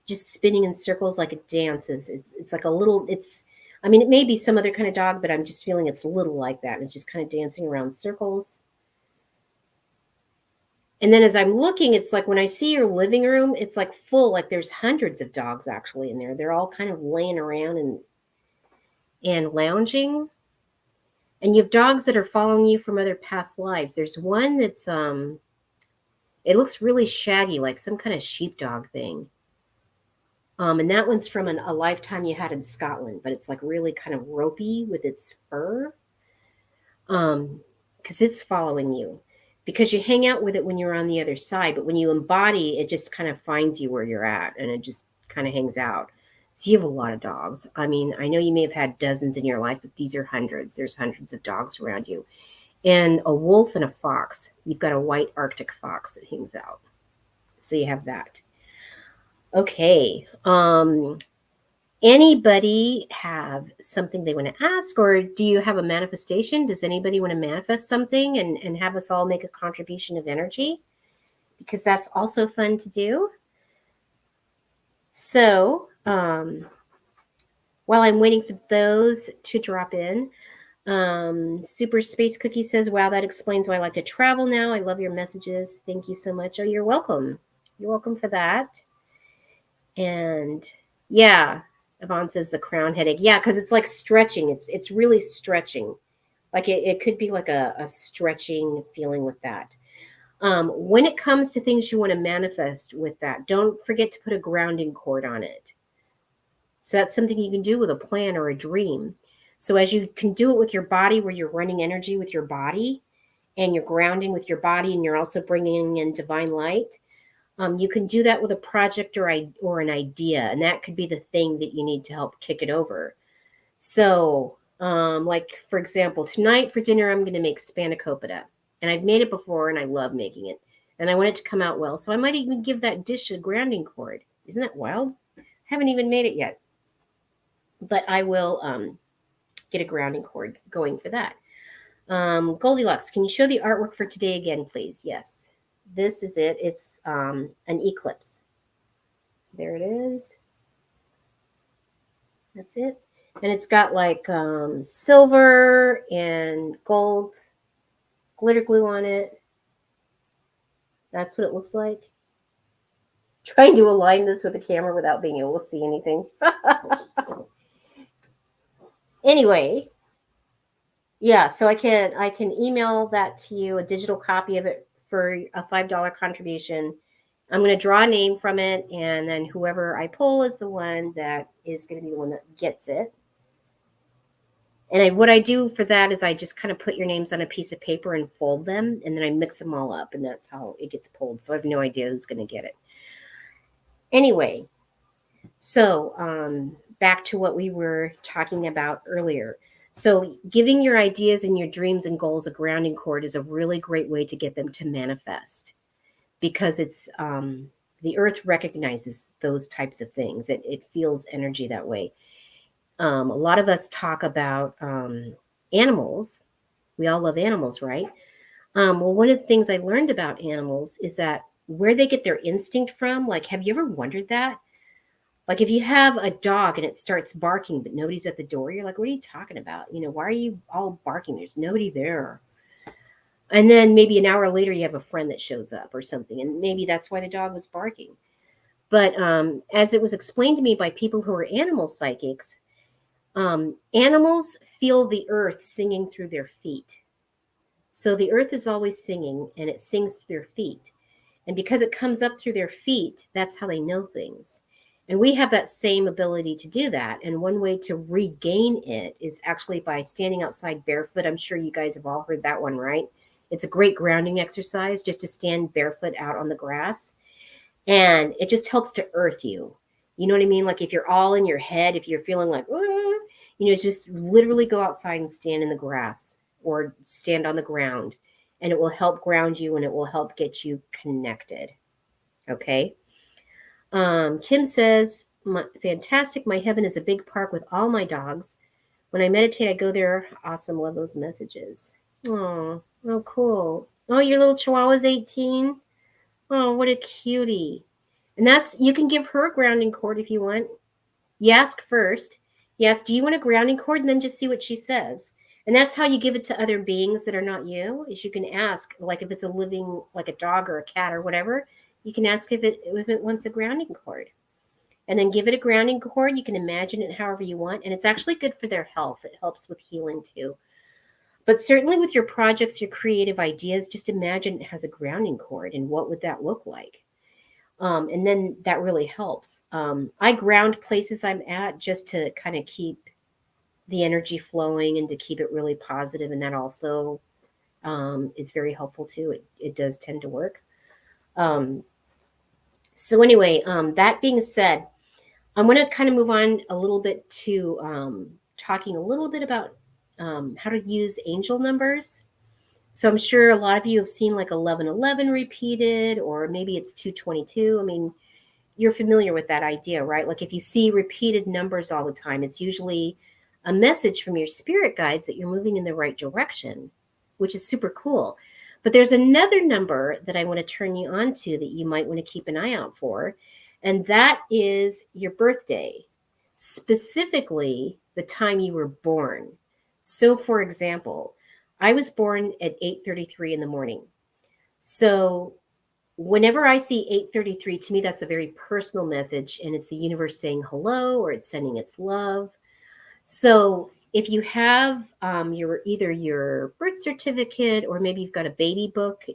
just spinning in circles like it dances. It's like a little, I mean, it may be some other kind of dog, but I'm just feeling it's little like that. And it's just kind of dancing around circles. And then as I'm looking, it's like when I see your living room, it's like full, like there's hundreds of dogs actually in there. They're all kind of laying around and lounging. And you have dogs that are following you from other past lives. There's one that's it looks really shaggy, like some kind of sheepdog thing. And that one's from a lifetime you had in Scotland, but it's like really kind of ropey with its fur. Because it's following you. Because you hang out with it when you're on the other side, but when you embody, it just kind of finds you where you're at and it just kind of hangs out. So you have a lot of dogs. I mean, I know you may have had dozens in your life, but these are hundreds. There's hundreds of dogs around you. and a wolf and a fox. You've got a white Arctic fox that hangs out. So you have that. Okay. Anybody have something they want to ask, or do you have a manifestation? Does anybody want to manifest something and have us all make a contribution of energy? Because that's also fun to do. So while I'm waiting for those to drop in, Super Space Cookie says, wow, that explains why I like to travel now. I love your messages. Thank you so much. Oh, you're welcome. You're welcome for that. And yeah, Yvonne says the crown headache. Yeah, because it's like stretching. It's really stretching. Like it could be like a stretching feeling with that. When it comes to things you want to manifest with that, don't forget to put a grounding cord on it. So that's something you can do with a plan or a dream. So as you can do it with your body, where you're running energy with your body and you're grounding with your body, and you're also bringing in divine light. You can do that with a project or an idea, and that could be the thing that you need to help kick it over. So, like for example, tonight for dinner, I'm going to make spanakopita, and I've made it before, and I love making it, and I want it to come out well. So I might even give that dish a grounding cord. Isn't that wild? I haven't even made it yet, but I will get a grounding cord going for that. Goldylocks, can you show the artwork for today again, please? Yes. This is it. It's an eclipse. So there it is. That's it. And it's got like silver and gold glitter glue on it. That's what it looks like. Trying to align this with the camera without being able to see anything. Anyway, yeah, so I can email that to you, a digital copy of it for a $5 contribution. I'm going to draw a name from it, and then whoever I pull is the one that is going to be the one that gets it. And what I do for that is I just kind of put your names on a piece of paper and fold them, and then I mix them all up, and that's how it gets pulled. So I have no idea who's going to get it. Anyway, so back to what we were talking about earlier. So giving your ideas and your dreams and goals a grounding cord is a really great way to get them to manifest, because it's the earth recognizes those types of things. It feels energy that way. A lot of us talk about animals. We all love animals, right? Well, one of the things I learned about animals is that where they get their instinct from, like, have you ever wondered that? Like if you have a dog and it starts barking, but nobody's at the door, you're like, what are you talking about? You know, why are you all barking? There's nobody there. And then maybe an hour later, you have a friend that shows up or something. And maybe that's why the dog was barking. But as it was explained to me by people who are animal psychics, animals feel the earth singing through their feet. So the earth is always singing, and it sings through their feet. And because it comes up through their feet, that's how they know things. And we have that same ability to do that. And one way to regain it is actually by standing outside barefoot. I'm sure you guys have all heard that one, right? It's a great grounding exercise just to stand barefoot out on the grass. And it just helps to earth you. You know what I mean? Like if you're all in your head, if you're feeling like, just literally go outside and stand in the grass or stand on the ground. And it will help ground you, and it will help get you connected. Okay. Kim says, fantastic. My heaven is a big park with all my dogs. When I meditate, I go there. Awesome. Love those messages. Oh, cool. Oh, your little Chihuahua's 18. Oh, what a cutie. And you can give her a grounding cord if you want. You ask first. You ask, do you want a grounding cord? And then just see what she says. And that's how you give it to other beings that are not you, is you can ask, like if it's a living, like a dog or a cat or whatever, you can ask if it wants a grounding cord. And then give it a grounding cord. You can imagine it however you want. And it's actually good for their health. It helps with healing too. But certainly with your projects, your creative ideas, just imagine it has a grounding cord, and what would that look like? And then that really helps. I ground places I'm at just to kind of keep the energy flowing and to keep it really positive. And that also is very helpful too. It does tend to work. So anyway, that being said, I'm going to kind of move on a little bit to talking a little bit about how to use angel numbers. So I'm sure a lot of you have seen like 1111 repeated, or maybe it's 222. I mean, you're familiar with that idea, right? Like if you see repeated numbers all the time, it's usually a message from your spirit guides that you're moving in the right direction, which is super cool. But there's another number that I want to turn you on to that you might want to keep an eye out for, and that is your birthday, specifically the time you were born. So, for example, I was born at 8:33 in the morning. So whenever I see 8:33, to me that's a very personal message, and it's the universe saying hello, or it's sending its love. So if you have your either your birth certificate, or maybe you've got a baby book,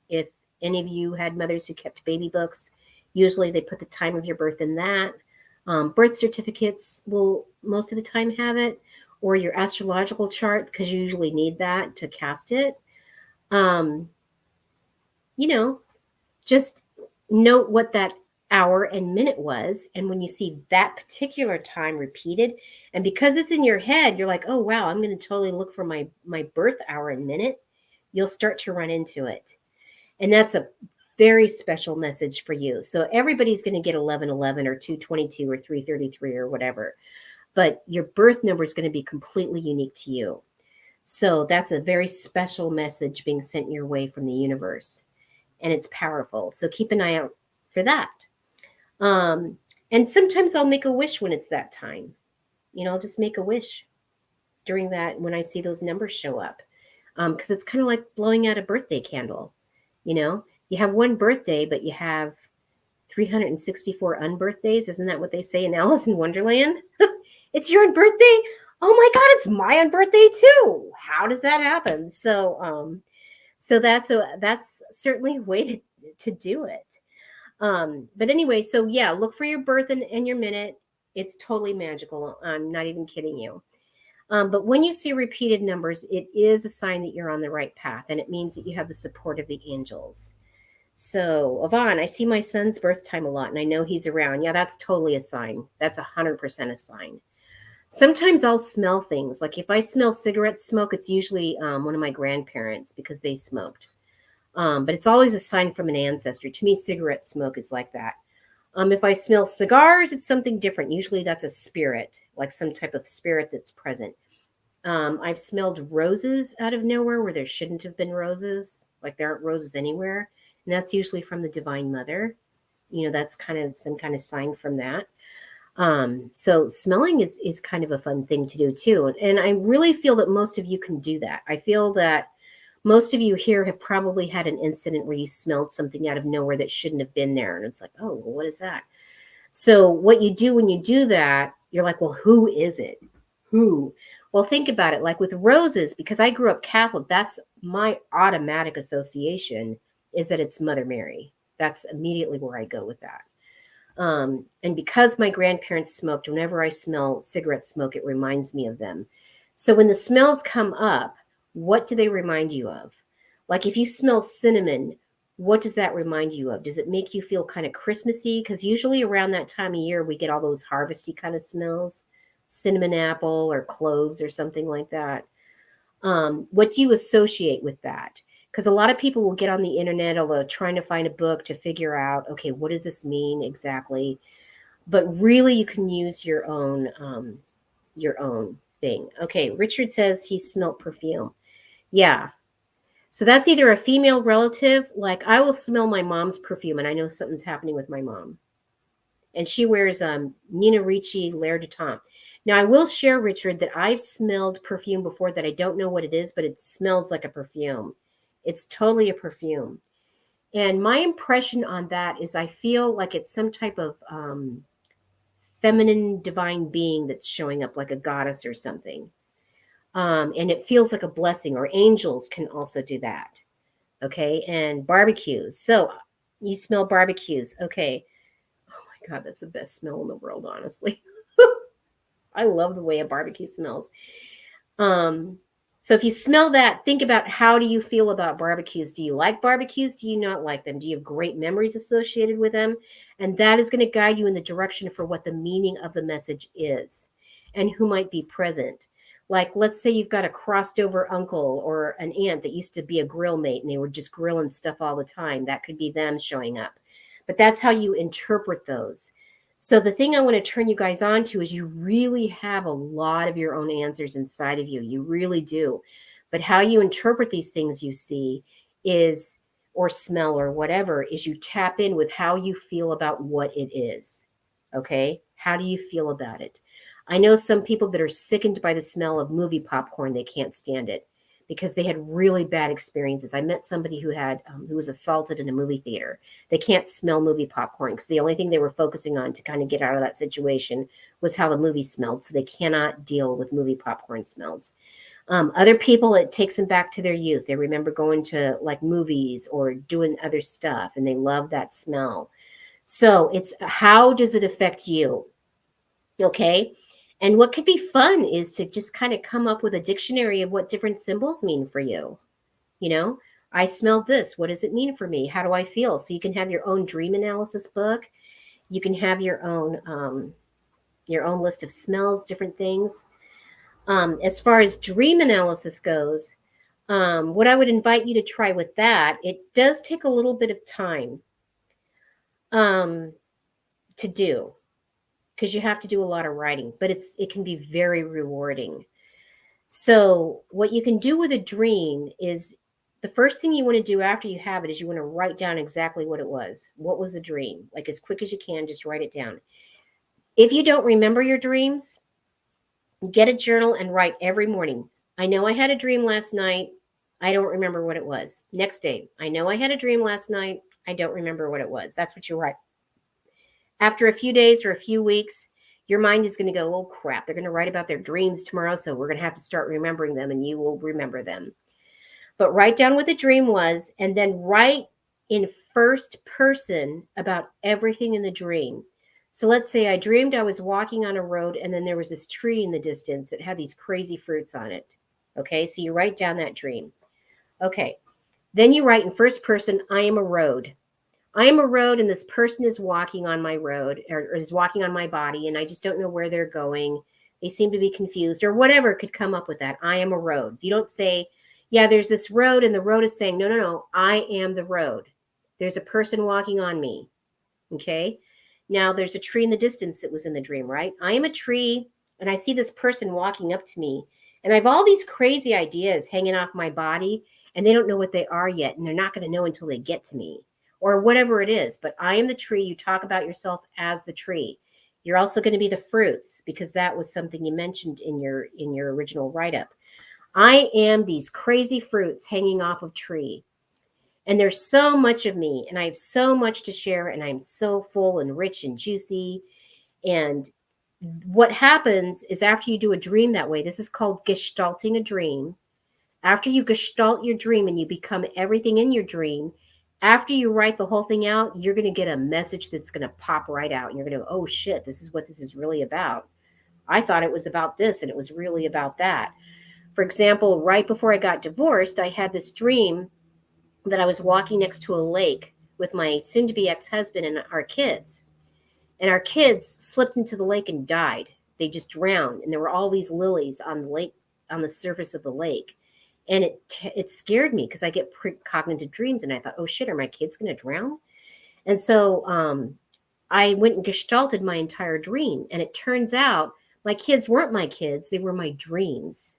if any of you had mothers who kept baby books, usually they put the time of your birth in that. Birth certificates will most of the time have it, or your astrological chart, because you usually need that to cast it. Um, you know, just note what that hour and minute was. And when you see that particular time repeated, and because it's in your head, you're like, oh, wow, I'm going to totally look for my birth hour and minute. You'll start to run into it. And that's a very special message for you. So everybody's going to get 1111 or 222 or 333 or whatever. But your birth number is going to be completely unique to you. So that's a very special message being sent your way from the universe. And it's powerful. So keep an eye out for that. And sometimes I'll make a wish when it's that time. I'll just make a wish during that when I see those numbers show up. Because it's kind of like blowing out a birthday candle. You have one birthday, but you have 364 unbirthdays. Isn't that what they say in Alice in Wonderland? It's your birthday? Oh my God, it's my unbirthday too. How does that happen? So that's certainly a way to do it. But anyway, so yeah, look for your birth and your minute. It's totally magical. I'm not even kidding you. But when you see repeated numbers, it is a sign that you're on the right path, and it means that you have the support of the angels. So, Yvonne, I see my son's birth time a lot, and I know he's around. Yeah, that's totally a sign. That's 100% a sign. Sometimes I'll smell things. Like if I smell cigarette smoke, it's usually one of my grandparents because they smoked. But it's always a sign from an ancestor. To me, cigarette smoke is like that. If I smell cigars, it's something different. Usually that's a spirit, like some type of spirit that's present. I've smelled roses out of nowhere where there shouldn't have been roses, like there aren't roses anywhere. And that's usually from the Divine Mother. That's kind of some kind of sign from that. So smelling is kind of a fun thing to do too. And I really feel that most of you can do that. I feel that most of you here have probably had an incident where you smelled something out of nowhere that shouldn't have been there. And it's like, oh, well, what is that? So what you do when you do that, you're like, well, who is it? Who? Well, think about it. Like with roses, because I grew up Catholic, that's my automatic association is that it's Mother Mary. That's immediately where I go with that. And because my grandparents smoked, whenever I smell cigarette smoke, it reminds me of them. So when the smells come up, what do they remind you of? Like if you smell cinnamon, what does that remind you of? Does it make you feel kind of Christmassy? Because usually around that time of year, we get all those harvesty kind of smells, cinnamon apple or cloves or something like that. What do you associate with that? Because a lot of people will get on the internet, although trying to find a book to figure out, okay, what does this mean exactly? But really, you can use your own thing. Okay, Richard says he smelled perfume. Yeah. So that's either a female relative. Like I will smell my mom's perfume, and I know something's happening with my mom. And she wears Nina Ricci L'air du Temps. Now, I will share, Richard, that I've smelled perfume before that I don't know what it is, but it smells like a perfume. It's totally a perfume. And my impression on that is I feel like it's some type of feminine divine being that's showing up like a goddess or something. And it feels like a blessing, or angels can also do that. Okay. And barbecues. So you smell barbecues. Okay. Oh my God, that's the best smell in the world, honestly. I love the way a barbecue smells. So if you smell that, think about how do you feel about barbecues? Do you like barbecues? Do you not like them? Do you have great memories associated with them? And that is going to guide you in the direction for what the meaning of the message is and who might be present. Like, let's say you've got a crossed over uncle or an aunt that used to be a grill mate and they were just grilling stuff all the time. That could be them showing up. But that's how you interpret those. So the thing I want to turn you guys on to is you really have a lot of your own answers inside of you. You really do. But how you interpret these things you see is, or smell or whatever, is you tap in with how you feel about what it is. Okay? How do you feel about it? I know some people that are sickened by the smell of movie popcorn. They can't stand it because they had really bad experiences. I met somebody who had who was assaulted in a movie theater. They can't smell movie popcorn because the only thing they were focusing on to kind of get out of that situation was how the movie smelled. So they cannot deal with movie popcorn smells. Other people, it takes them back to their youth. They remember going to like movies or doing other stuff, and they love that smell. So it's how does it affect you? Okay. And what could be fun is to just kind of come up with a dictionary of what different symbols mean for you. You know, I smelled this. What does it mean for me? How do I feel? So you can have your own dream analysis book. You can have your own list of smells, different things. As far as dream analysis goes, what I would invite you to try with that, it does take a little bit of time to do because you have to do a lot of writing, but it can be very rewarding. So what you can do with a dream is the first thing you want to do after you have it is you want to write down exactly what it was. What was the dream? Like as quick as you can, just write it down. If you don't remember your dreams, get a journal and write every morning. I know I had a dream last night. I don't remember what it was. Next day, I know I had a dream last night. I don't remember what it was. That's what you write. After a few days or a few weeks, your mind is going to go, oh crap, they're going to write about their dreams tomorrow. So we're going to have to start remembering them and you will remember them. But write down what the dream was and then write in first person about everything in the dream. So let's say I dreamed I was walking on a road and then there was this tree in the distance that had these crazy fruits on it. Okay, so you write down that dream. Okay, then you write in first person, I am a road. I am a road and this person is walking on my road or is walking on my body and I just don't know where they're going. They seem to be confused or whatever could come up with that. I am a road. You don't say, yeah, there's this road and the road is saying, no, no, no, I am the road. There's a person walking on me. Okay. Now there's a tree in the distance that was in the dream, right? I am a tree and I see this person walking up to me and I have all these crazy ideas hanging off my body and they don't know what they are yet. And they're not going to know until they get to me or whatever it is. But I am the tree. You talk about yourself as the tree. You're also going to be the fruits because that was something you mentioned in your original write-up. I am these crazy fruits hanging off of tree. And there's so much of me and I have so much to share and I'm so full and rich and juicy. And what happens is after you do a dream that way, this is called gestalting a dream. After you gestalt your dream and you become everything in your dream, after you write the whole thing out, you're going to get a message that's going to pop right out. And you're going to go, oh shit, this is what this is really about. I thought it was about this and it was really about that. For example, right before I got divorced, I had this dream that I was walking next to a lake with my soon-to-be ex-husband and our kids. And our kids slipped into the lake and died. They just drowned. And there were all these lilies on the lake, on the surface of the lake. And it scared me because I get precognitive dreams. And I thought, oh shit, are my kids going to drown? And so I went and gestalted my entire dream. And it turns out my kids weren't my kids. They were my dreams.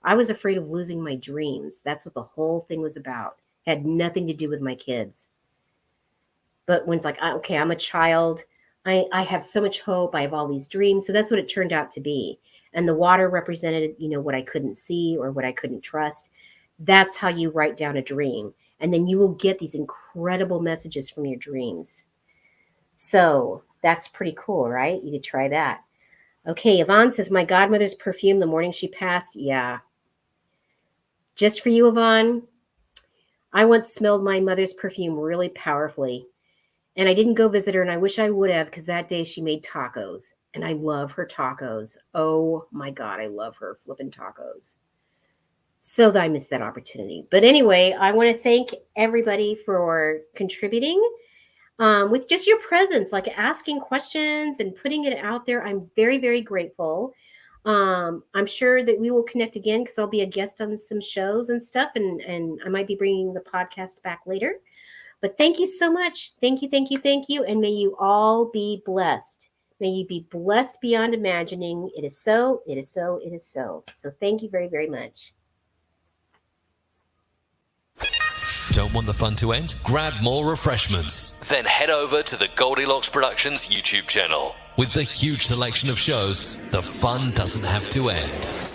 I was afraid of losing my dreams. That's what the whole thing was about. It had nothing to do with my kids. But when it's like, okay, I'm a child. I have so much hope. I have all these dreams. So that's what it turned out to be. And the water represented, what I couldn't see or what I couldn't trust. That's how you write down a dream. And then you will get these incredible messages from your dreams. So that's pretty cool, right? You could try that. Okay, Yvonne says, my godmother's perfume the morning she passed. Yeah. Just for you, Yvonne, I once smelled my mother's perfume really powerfully. And I didn't go visit her, and I wish I would have because that day she made tacos. And I love her tacos. Oh, my God, I love her flipping tacos. So I missed that opportunity. But anyway, I want to thank everybody for contributing with just your presence, like asking questions and putting it out there. I'm very, very grateful. I'm sure that we will connect again because I'll be a guest on some shows and stuff, and I might be bringing the podcast back later. But thank you so much. Thank you, thank you, thank you. And may you all be blessed. May you be blessed beyond imagining. It is so, it is so, it is so. So thank you very, very much. Don't want the fun to end? Grab more refreshments. Then head over to the Goldylocks Productions YouTube channel. With the huge selection of shows, the fun doesn't have to end.